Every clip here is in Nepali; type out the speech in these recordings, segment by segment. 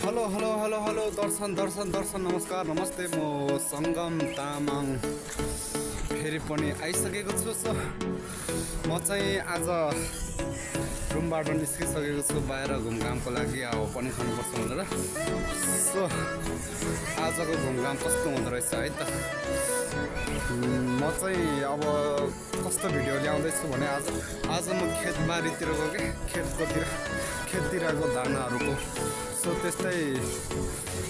हेलो हेलो हेलो हेलो दर्शन दर्शन दर्शन नमस्कार नमस्ते म सङ्गम तामाङ फेरि पनि आइसकेको छु। सो म चाहिँ आज रुमबाट निस्किसकेको छु बाहिर घुमघामको लागि पनि खानुपर्छ भनेर। सो आजको घुमघाम कस्तो हुँदो रहेछ है त। म चाहिँ अब कस्तो भिडियो ल्याउँदैछु भने आज म खेतबारीतिर गएको खेततिरको धानहरूको सो त्यस्तै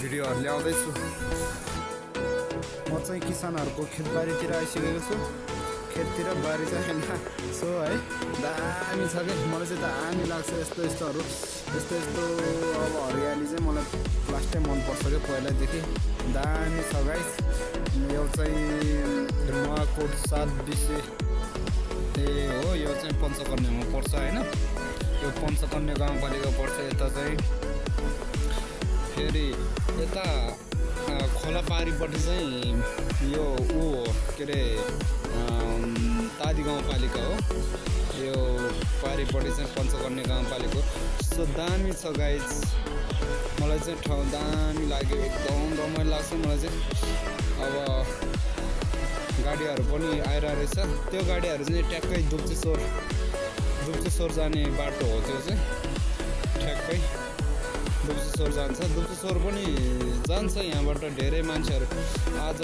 भिडियोहरू ल्याउँदैछु। म चाहिँ किसानहरूको खेतबारीतिर आइसकेको छु। खेततिर बारी चाहिँ होइन सो है दामी छ कि मलाई चाहिँ दामी लाग्छ यस्तो यस्तोहरू यस्तो अब हरियाली चाहिँ मलाई लास्टै मनपर्छ क्या पहिल्यैदेखि दामी छ गाइस। यो चाहिँ नुवाकोट 7 डिसे हो, यो चाहिँ पञ्चकन्यामा पर्छ होइन। यो पञ्चकन्या गाउँपालिका पर्छ। यता चाहिँ फेरि यता खोलापारीपट्टि चाहिँ यो ऊ हो के अरे तादी गाउँपालिका हो। यो पारीपट्टि चाहिँ पञ्चकन्या गाउँपालिका। सो दामी छ गाइज, मलाई चाहिँ ठाउँ दामी लाग्यो, एकदम रमाइलो लाग्छ मलाई चाहिँ। अब गाडीहरू पनि आइरहेको रहेछ। त्यो गाडीहरू चाहिँ ट्याक्कै दुप्चेश्वर जाने बाटो हो। त्यो चाहिँ ठ्याक्कै दुप्चेश्वर जान्छ। दुप्चेश्वर पनि जान्छ यहाँबाट धेरै मान्छेहरू। आज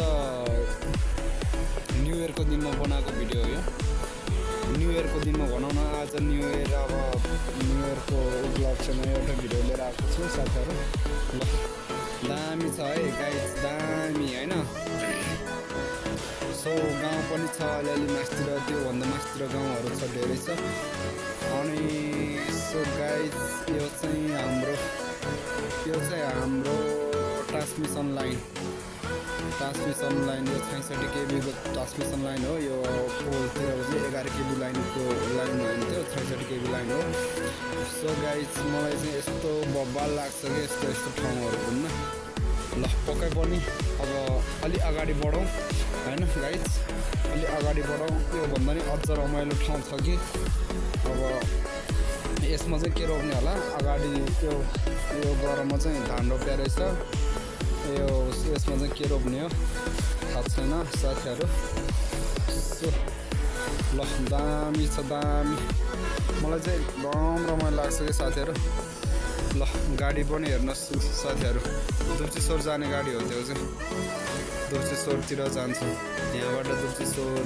न्यु इयरको दिनमा बनाएको भिडियो हो यो। न्यु इयरको दिनमा भनौँ न, आज न्यु इयर। अब न्यु इयरको उपलक्ष्यमा एउटा भिडियो लिएर आएको छु साथीहरू। ल दामी छ है गाइस, दामी होइन। सो गाउँ पनि छ अलिअलि मासतिर, त्योभन्दा मासतिर गाउँहरू छ धेरै छ। अनि सो गाइस यो चाहिँ हाम्रो ट्रान्समिसन लाइन यो 66 केबीको ट्रान्समिसन लाइन हो। यो पोलतिर चाहिँ 11 केबी लाइनको लाइन होइन, त्यो 66 केबी लाइन हो। सो गाइस मलाई चाहिँ यस्तो बब्बाल लाग्छ कि यस्तो ठाउँहरू घुम्न। ल पक्कै पनि अब अलि अगाडि बढौँ होइन गाइस, अलि अगाडि बढौँ। त्योभन्दा नि अझ रमाइलो ठाउँ छ कि अब यसमा चाहिँ के रोप्ने होला अगाडि। यो गरममा चाहिँ धान रोप्या रहेछ। यसमा चाहिँ के रोप्ने हो थाहा छैन साथीहरू। सो ल दामी छ, दामी। मलाई चाहिँ एकदम रमाइलो लाग्छ कि साथीहरू। ल गाडी पनि हेर्नुहोस् साथीहरू, दुप्चेश्वर जाने गाडी हो त्यो चाहिँ। दुप्चेश्वरतिर जान्छ यहाँबाट दुप्चेश्वर,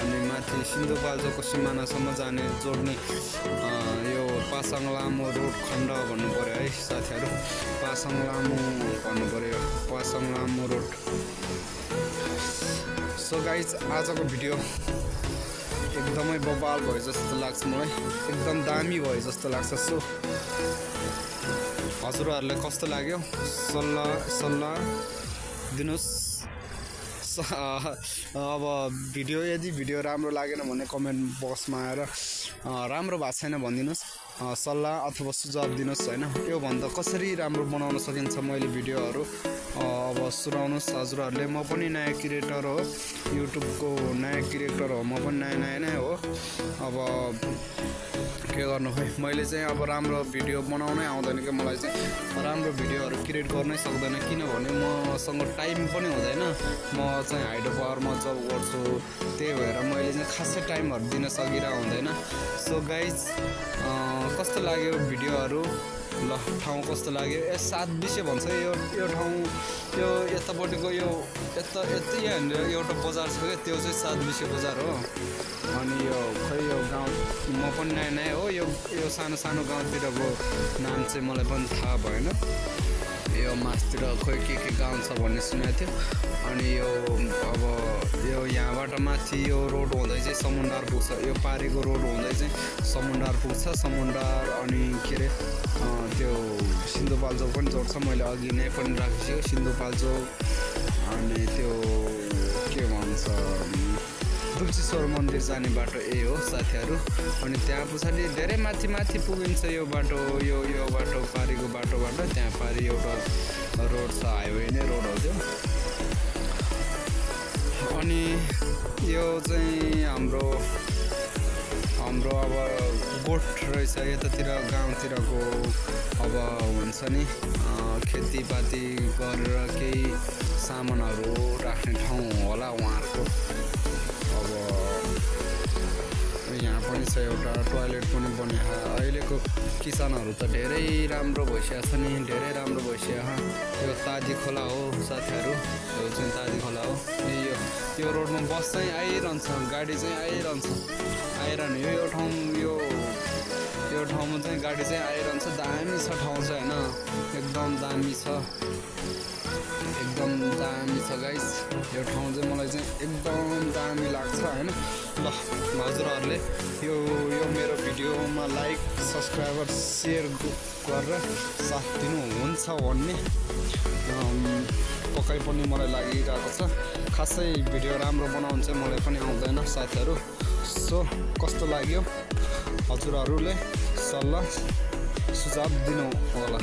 अनि माथि सिन्धुपाल्चोकको सिमानासम्म जाने जोड्ने यो पासाङ लामो रोड खण्ड भन्नु पऱ्यो है साथीहरू। पासाङ लामो भन्नु पऱ्यो, पासाङ लामो रोड। सो गाइज आजको भिडियो एकदमै बबाल भयो जस्तो लाग्छ मलाई, एकदम दामी भयो जस्तो लाग्छ। सो हजुरहरूलाई कस्तो लाग्यो सल्लाह दिनुहोस्। अब यदि भिडियो राम्रो लागेन भने कमेन्ट बक्समा आएर राम्रो भएको छैन भनिदिनुहोस्, सल्लाह अथवा सुझाव दिनुहोस् होइन। योभन्दा कसरी राम्रो बनाउन सकिन्छ मैले भिडियोहरू अब सुनाउनुहोस् हजुरहरूले। म पनि नयाँ क्रिएटर हो, युट्युबको नयाँ क्रिएटर हो, म पनि नयाँ नै हो। अब के गर्नु खै, मैले चाहिँ अब राम्रो भिडियो बनाउनै आउँदैन कि मलाई चाहिँ राम्रो भिडियोहरू क्रिएट गर्नै सक्दैन, किनभने मसँग टाइम पनि हुँदैन। म चाहिँ हाइड्रो पावरमा जब गर्छु, त्यही भएर मैले चाहिँ खासै टाइमहरू दिन सकिरहेको हुँदैन। सो गाइज कस्तो लाग्यो भिडियोहरू, ल ठाउँ कस्तो लाग्यो। 7 डिसे भन्छ यो ठाउँ। यो यतापट्टिको यो यति यहाँनिर एउटा बजार छ क्या, त्यो चाहिँ 7 डिसे बजार हो। अनि यो खै यो गाउँ म पनि नयाँ हो। यो सानो गाउँतिरको नाम चाहिँ मलाई पनि थाहा भएन। यो मासतिर खोइ के गाउँ छ भन्ने सुनेको थियो। अनि यो अब यो यहाँबाट माथि यो रोड हुँदै चाहिँ समुन्द्र पुग्छ। यो पारीको रोड हुँदै चाहिँ समुन्द्र पुग्छ। समुन्द्र अनि के अरे त्यो सिन्धुपाल्चोक पनि जोड्छ। मैले अघि नै पनि राखेको छु सिन्धुपाल्चोक। अनि त्यो के भन्छ दुप्चेश्वर मन्दिर जाने बाटो यही हो साथीहरू। अनि त्यहाँ पछाडि धेरै माथि पुगिन्छ यो बाटो, यो बाटो पारीको बाटोबाट। त्यहाँ पारी एउटा रोड छ, हाइवे नै रोड हो त्यो। अनि यो चाहिँ हाम्रो हाम्रो अब गोठ रहेछ यतातिर गाउँतिरको अब हुन्छ नि खेतीपाती गरेर केही सामानहरू राख्ने ठाउँ होला उहाँहरूको अब यहाँ पनि छ एउटा टोयलेट पनि बने अहिलेको किसानहरू त धेरै राम्रो भइसकेको छ नि धेरै राम्रो भइसक्यो यो ताजी खोला हो साथीहरू यो चाहिँ ताजी खोला हो यो रोडमा बस चाहिँ आइरहन्छ गाडी चाहिँ आइरहन्छ आइरहने यो ठाउँमा चाहिँ गाडी चाहिँ आइरहन्छ दामी छ ठाउँ चाहिँ होइन एकदम दामी छ गाइस यो ठाउँ चाहिँ मलाई चाहिँ एकदम दामी लाग्छ होइन ल हजुरहरूले यो मेरो भिडियोमा लाइक सब्सक्राइबर सेयर गरेर साथ दिनुहुन्छ भन्ने पक्कै पनि मलाई लागिरहेको छ खासै भिडियो राम्रो बनाउनु चाहिँ मलाई पनि आउँदैन साथीहरू सो कस्तो लाग्यो हजुरहरूले सल्लाह सुझाव दिनु होला।